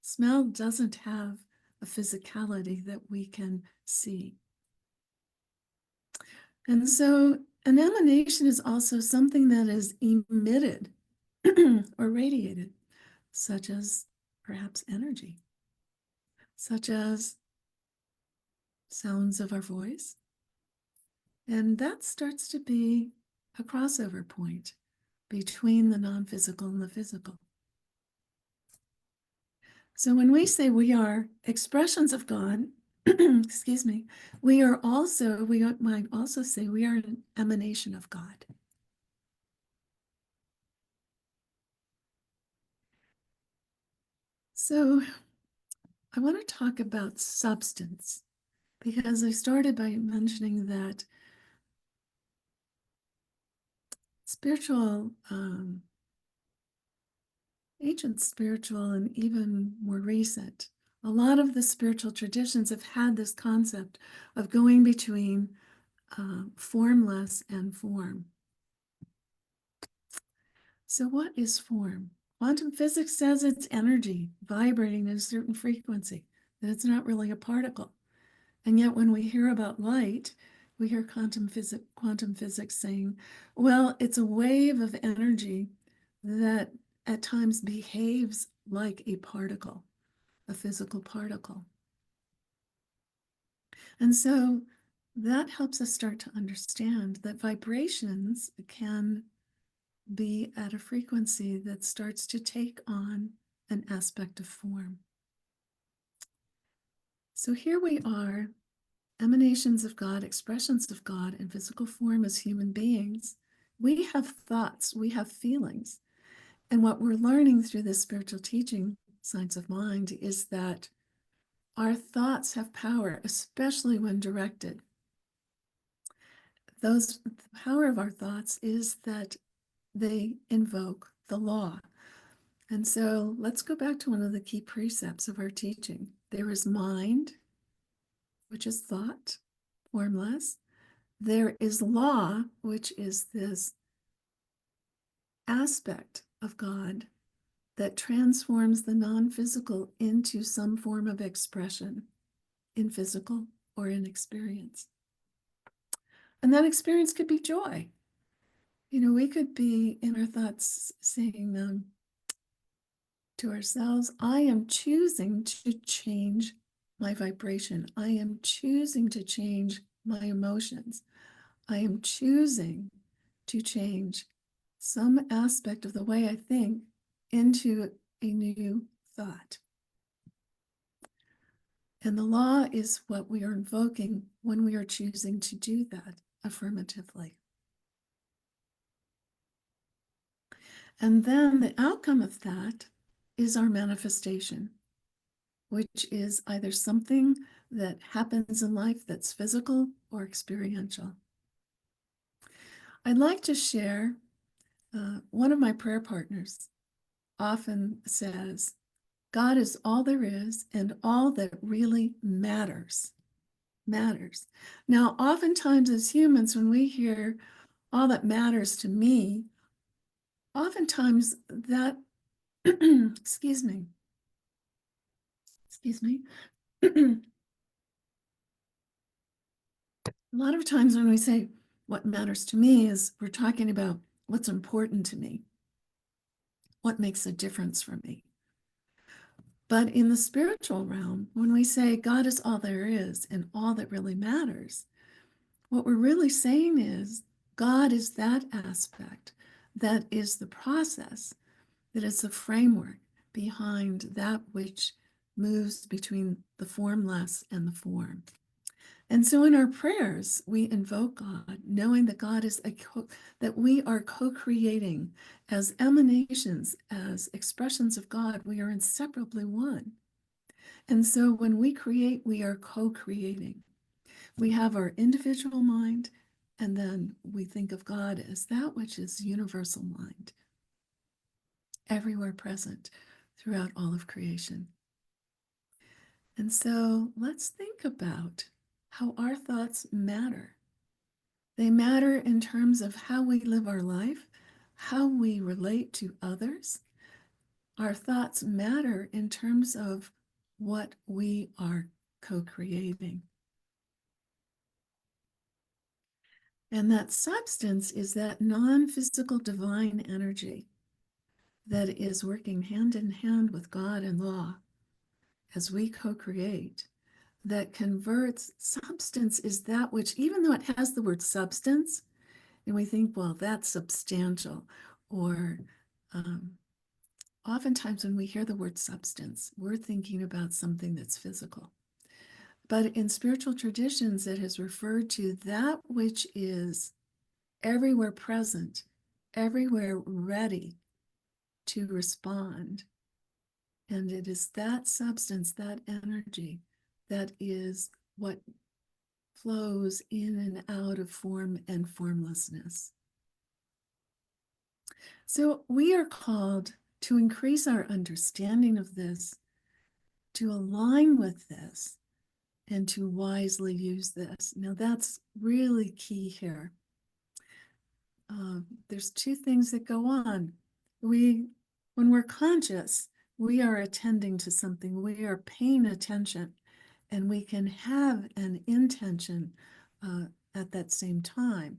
Smell doesn't have a physicality that we can see. And so an emanation is also something that is emitted or radiated, such as perhaps energy, such as sounds of our voice. And that starts to be a crossover point between the non-physical and the physical. So when we say we are expressions of God, excuse me, we might also say we are an emanation of God. So I want to talk about substance, because I started by mentioning that spiritual, ancient spiritual and even more recent, a lot of the spiritual traditions have had this concept of going between formless and form. So what is form? Quantum physics says it's energy vibrating at a certain frequency, that it's not really a particle. And yet when we hear about light, we hear quantum physics saying, well, it's a wave of energy that at times behaves like a particle, a physical particle. And so that helps us start to understand that vibrations can be at a frequency that starts to take on an aspect of form. So here we are, emanations of God, expressions of God in physical form as human beings. We have thoughts, we have feelings. And what we're learning through this spiritual teaching, Science of Mind, is that our thoughts have power, especially when directed. The power of our thoughts is that they invoke the law. And so let's go back to one of the key precepts of our teaching. There is mind, which is thought, formless. There is law, which is this aspect of God that transforms the non-physical into some form of expression in physical or in experience. And that experience could be joy. You know, we could be in our thoughts saying to ourselves, I am choosing to change my vibration. I am choosing to change my emotions. I am choosing to change some aspect of the way I think into a new thought. And the law is what we are invoking when we are choosing to do that affirmatively. And then the outcome of that is our manifestation, which is either something that happens in life that's physical or experiential. I'd like to share, one of my prayer partners often says, God is all there is and all that really matters. Now, oftentimes as humans, when we hear all that matters to me, oftentimes that, excuse me, excuse me. A lot of times when we say what matters to me is we're talking about what's important to me, what makes a difference for me. But in the spiritual realm, when we say God is all there is and all that really matters, what we're really saying is God is that aspect, that is the process, that is the framework behind that which moves between the formless and the form. And so in our prayers, we invoke God, knowing that God is that we are co-creating as emanations, as expressions of God. We are inseparably one. And so when we create, we are co-creating. We have our individual mind, and then we think of God as that which is universal mind, everywhere present throughout all of creation. And so let's think about how our thoughts matter. They matter in terms of how we live our life, how we relate to others. Our thoughts matter in terms of what we are co-creating. And that substance is that non-physical divine energy that is working hand in hand with God and law as we co-create, that converts. Substance is that which, even though it has the word substance, and we think, well, that's substantial, or oftentimes when we hear the word substance, we're thinking about something that's physical. But in spiritual traditions, it has referred to that which is everywhere present, everywhere ready to respond. And it is that substance, that energy, that is what flows in and out of form and formlessness. So we are called to increase our understanding of this, to align with this, and to wisely use this. Now that's really key here. There's two things that go on. When we're conscious, we are attending to something, we are paying attention, and we can have an intention at that same time.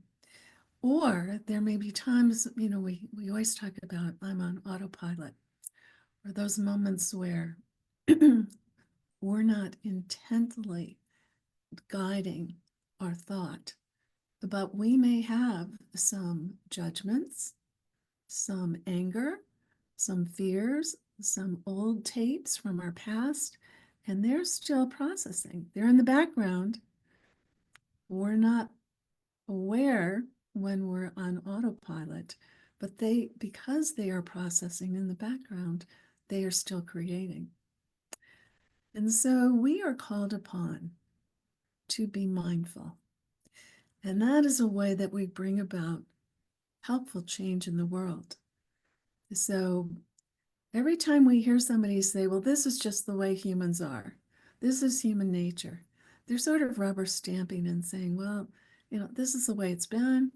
Or there may be times, we always talk about I'm on autopilot, or those moments where we're not intently guiding our thought, but we may have some judgments, some anger, some fears, some old tapes from our past, and they're still processing. They're in the background. We're not aware when we're on autopilot, but because they are processing in the background, they are still creating. And so we are called upon to be mindful. And that is a way that we bring about helpful change in the world. So every time we hear somebody say, well, this is just the way humans are, this is human nature, they're sort of rubber stamping and saying, well, this is the way it's been.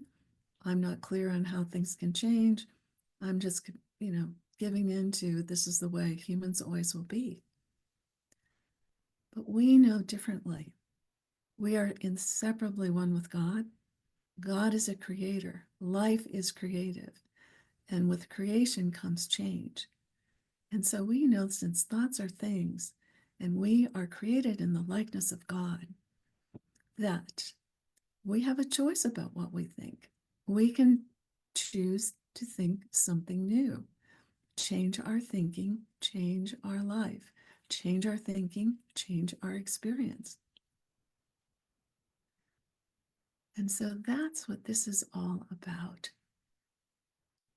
I'm not clear on how things can change. I'm just, giving into this is the way humans always will be. But we know differently. We are inseparably one with God. God is a creator. Life is creative. And with creation comes change. And so we know, since thoughts are things, and we are created in the likeness of God, that we have a choice about what we think. We can choose to think something new, change our thinking, change our life, change our thinking, change our experience. And so that's what this is all about.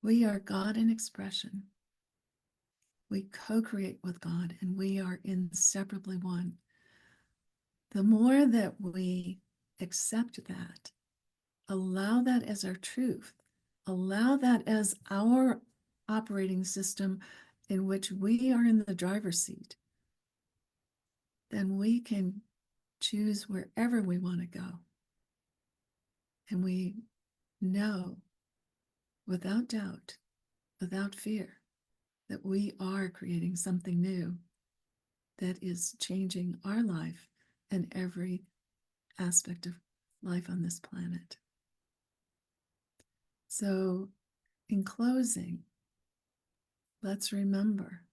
We are God in expression. We co-create with God, and we are inseparably one. The more that we accept that, allow that as our truth, allow that as our operating system in which we are in the driver's seat, then we can choose wherever we want to go. And we know without doubt, without fear, that we are creating something new that is changing our life and every aspect of life on this planet. So, in closing, let's remember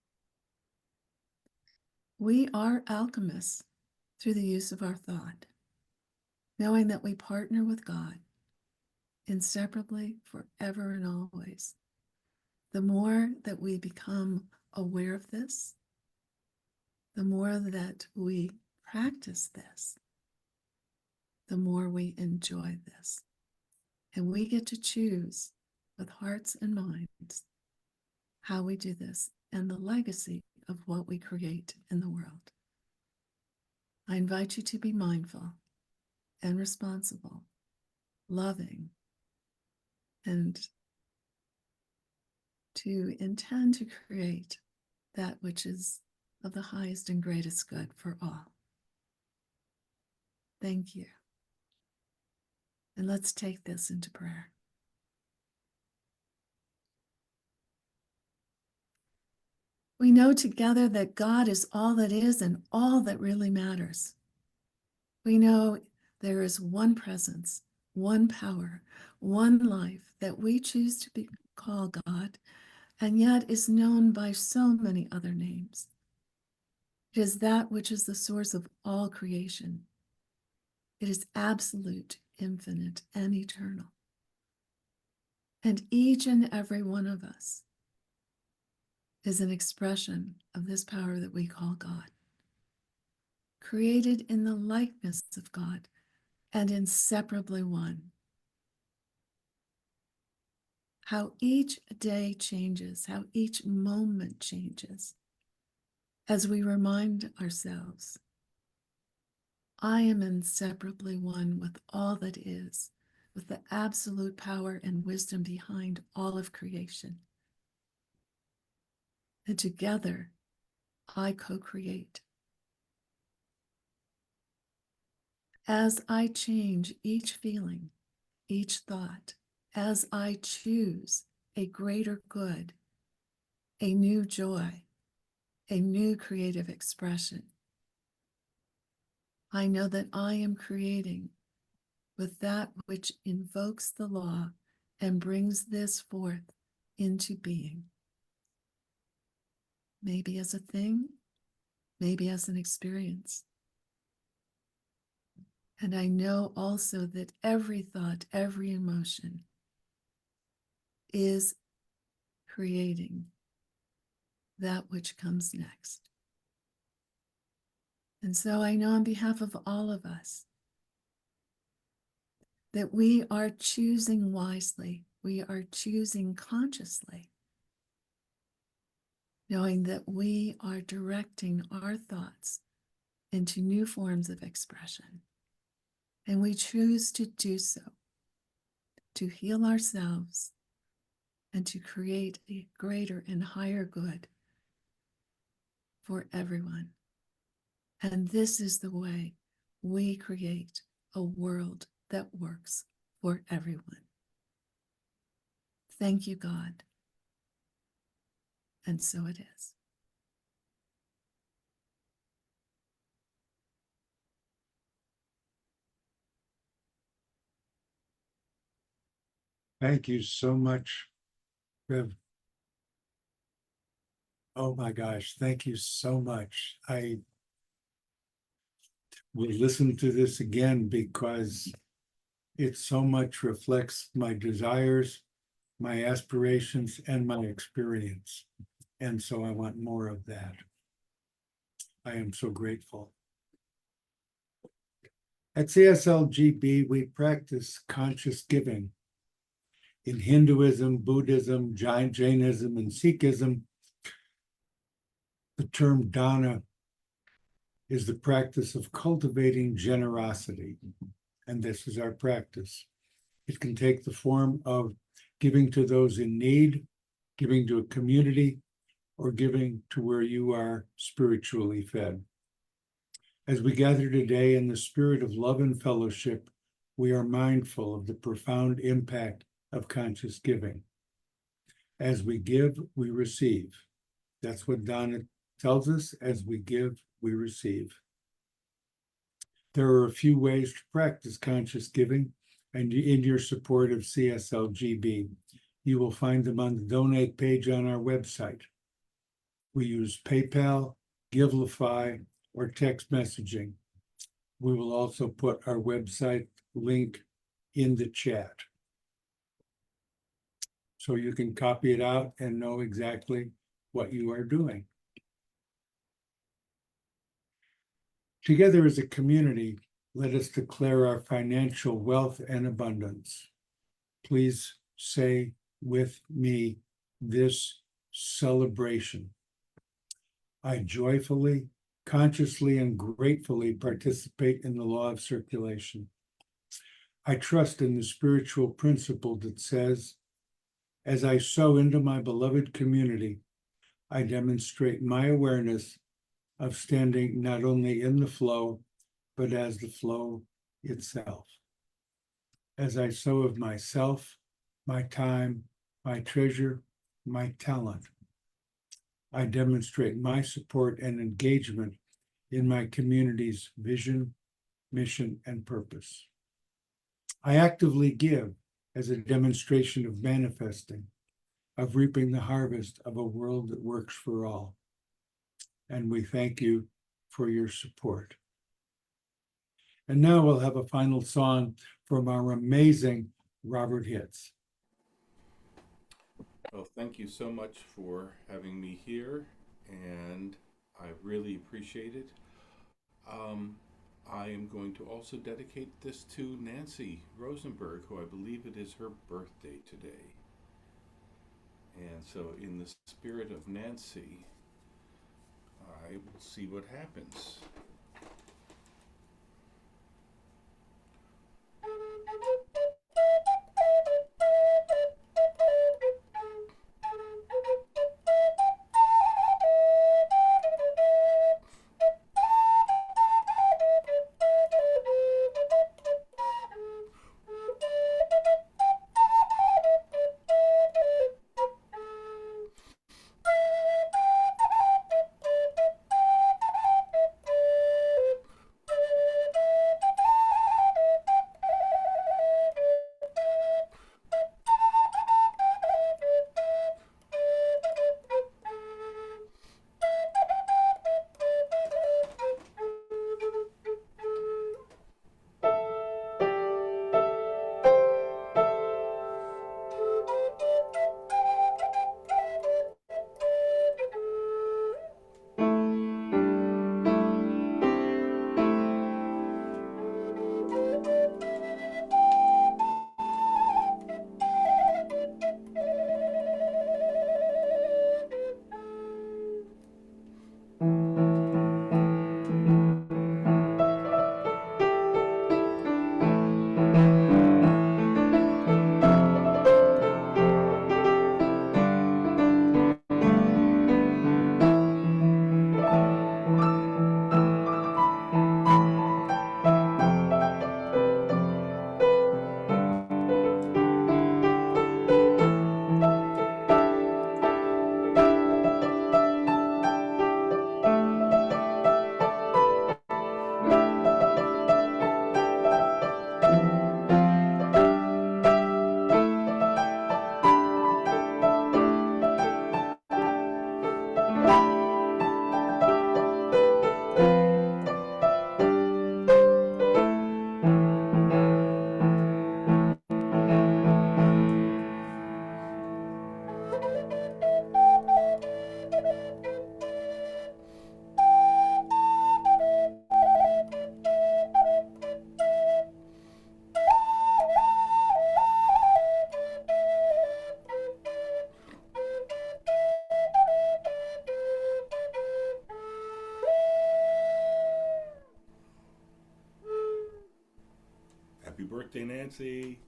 we are alchemists through the use of our thought, knowing that we partner with God inseparably forever and always. The more that we become aware of this, the more that we practice this, the more we enjoy this. And we get to choose with hearts and minds how we do this and the legacy of what we create in the world. I invite you to be mindful and responsible, loving, and to intend to create that which is of the highest and greatest good for all. Thank you. And let's take this into prayer. We know together that God is all that is and all that really matters. We know there is one presence, one power, one life that we choose to call God, and yet is known by so many other names. It is that which is the source of all creation. It is absolute, infinite, and eternal. And each and every one of us is an expression of this power that we call God, created in the likeness of God and inseparably one. How each day changes, how each moment changes, as we remind ourselves, I am inseparably one with all that is, with the absolute power and wisdom behind all of creation. And together, I co-create. As I change each feeling, each thought, as I choose a greater good, a new joy, a new creative expression, I know that I am creating with that which invokes the law and brings this forth into being. Maybe as a thing, maybe as an experience. And I know also that every thought, every emotion is creating that which comes next. And so I know on behalf of all of us that we are choosing wisely, we are choosing consciously, knowing that we are directing our thoughts into new forms of expression. And we choose to do so, to heal ourselves and to create a greater and higher good for everyone. And this is the way we create a world that works for everyone. Thank you, God. And so it is. Thank you so much, Rev. Oh my gosh, thank you so much. I will listen to this again because it so much reflects my desires, my aspirations, and my experience. And so I want more of that. I am so grateful. At CSLGB, we practice conscious giving. In Hinduism, Buddhism, Jainism, and Sikhism, the term dana is the practice of cultivating generosity. And this is our practice. It can take the form of giving to those in need, giving to a community, or giving to where you are spiritually fed. As we gather today in the spirit of love and fellowship, we are mindful of the profound impact of conscious giving. As we give, we receive. That's what dana tells us, as we give, we receive. There are a few ways to practice conscious giving, and in your support of CSLGB. You will find them on the donate page on our website. We use PayPal, Givelify, or text messaging. We will also put our website link in the chat, so you can copy it out and know exactly what you are doing. Together as a community, let us declare our financial wealth and abundance. Please say with me this celebration. I joyfully, consciously, and gratefully participate in the law of circulation. I trust in the spiritual principle that says, as I sow into my beloved community, I demonstrate my awareness of standing not only in the flow, but as the flow itself. As I sow of myself, my time, my treasure, my talent, I demonstrate my support and engagement in my community's vision, mission, and purpose. I actively give as a demonstration of manifesting, of reaping the harvest of a world that works for all. And we thank you for your support. And now we'll have a final song from our amazing Robert Hitz. Well, thank you so much for having me here, and I really appreciate it. I am going to also dedicate this to Nancy Rosenberg, who I believe it is her birthday today. And so, in the spirit of Nancy, I will see what happens. Happy birthday, Nancy.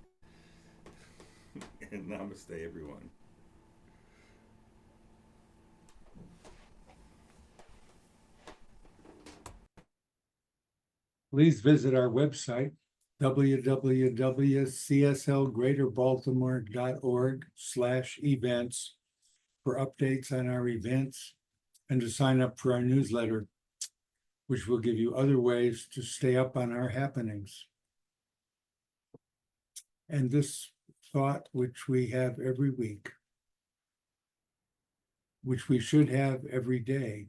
And namaste, everyone. Please visit our website, www.cslgreaterbaltimore.org/events, for updates on our events and to sign up for our newsletter, which will give you other ways to stay up on our happenings. And this thought, which we have every week, which we should have every day,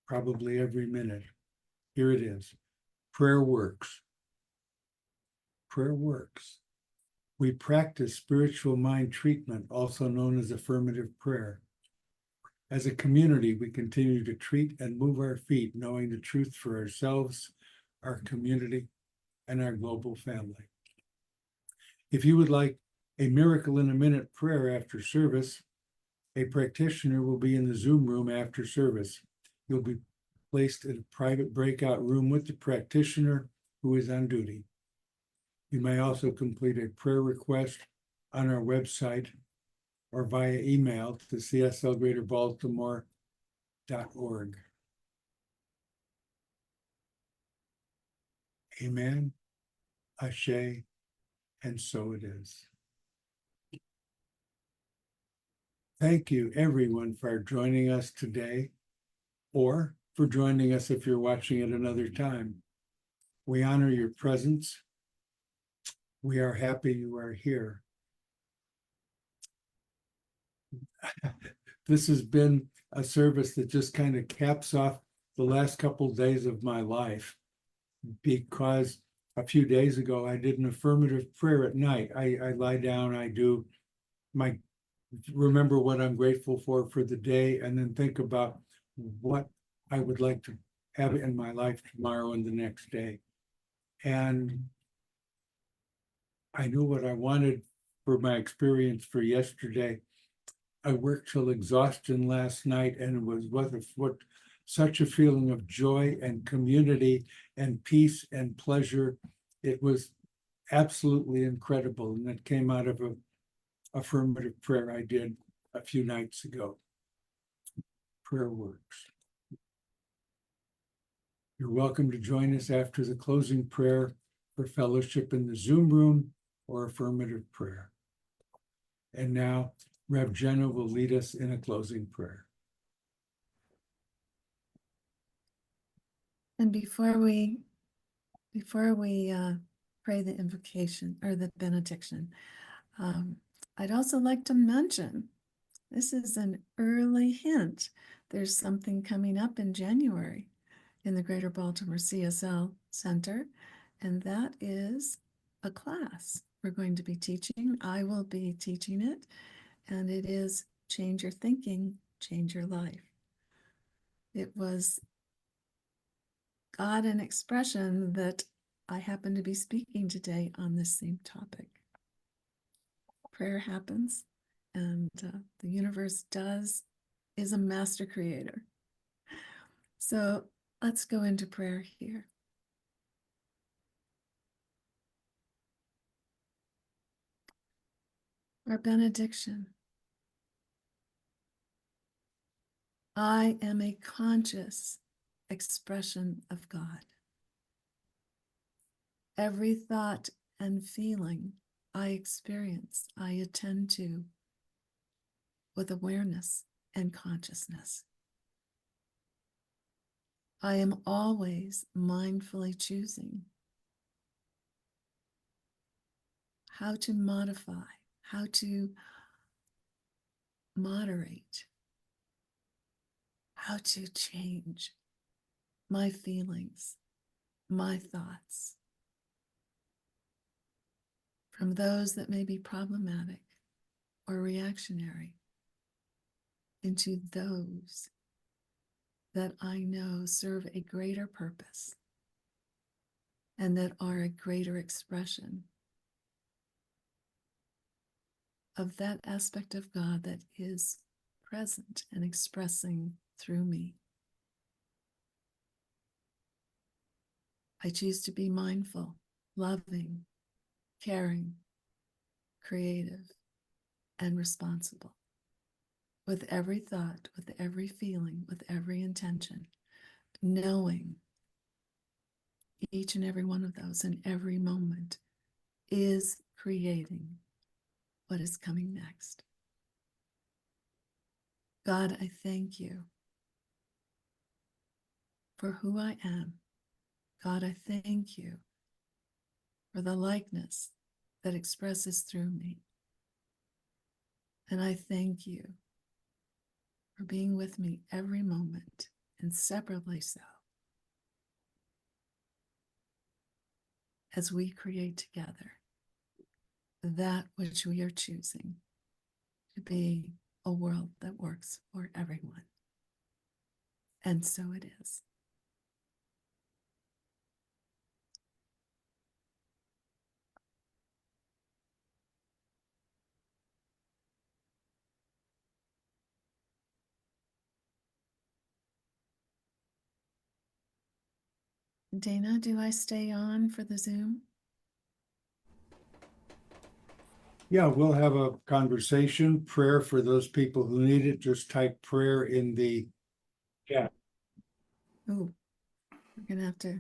probably every minute. Here it is. Prayer works. Prayer works. We practice spiritual mind treatment, also known as affirmative prayer. As a community, we continue to treat and move our feet, knowing the truth for ourselves, our community, and our global family. If you would like a miracle in a minute prayer after service, a practitioner will be in the Zoom room after service. You'll be placed in a private breakout room with the practitioner who is on duty. You may also complete a prayer request on our website or via email to cslgreaterbaltimore.org. Amen, ashe, and so it is. Thank you, everyone, for joining us today, or for joining us if you're watching at another time. We honor your presence. We are happy you are here. This has been a service that just kind of caps off the last couple of days of my life, because a few days ago I did an affirmative prayer at night. I lie down, I do my remember what I'm grateful for the day, and then think about what I would like to have in my life tomorrow and the next day. And I knew what I wanted for my experience for yesterday. I worked till exhaustion last night, and it was what such a feeling of joy and community and peace and pleasure. It was absolutely incredible, and it came out of a affirmative prayer I did a few nights ago. Prayer works. You're welcome to join us after the closing prayer for fellowship in the Zoom room or affirmative prayer. And now, Rev Jenna will lead us in a closing prayer. And before we pray the invocation or the benediction, I'd also like to mention, this is an early hint. There's something coming up in January in the Greater Baltimore CSL Center, and that is a class we're going to be teaching. I will be teaching it, and it is Change Your Thinking, Change Your Life. It was God in expression that I happen to be speaking today on this same topic. Prayer happens, and the universe is a master creator. So let's go into prayer here. Our benediction. I am a conscious expression of God. Every thought and feeling I experience, I attend to with awareness and consciousness. I am always mindfully choosing how to modify, how to moderate, how to change my feelings, my thoughts, from those that may be problematic or reactionary into those that I know serve a greater purpose and that are a greater expression of that aspect of God that is present and expressing through me. I choose to be mindful, loving, caring, creative, and responsible with every thought, with every feeling, with every intention, knowing each and every one of those in every moment is creating what is coming next. God, I thank you for who I am. God, I thank you for the likeness that expresses through me. And I thank you for being with me every moment, inseparably so, as we create together that which we are choosing to be a world that works for everyone. And so it is. Dana, do I stay on for the Zoom? Yeah, we'll have a conversation, prayer for those people who need it. Just type prayer in the chat. Oh, we're going to have to.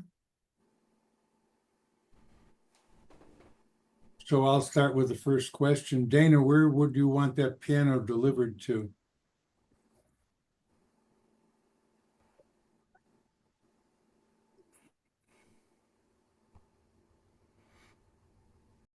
So I'll start with the first question. Dana, where would you want that piano delivered to?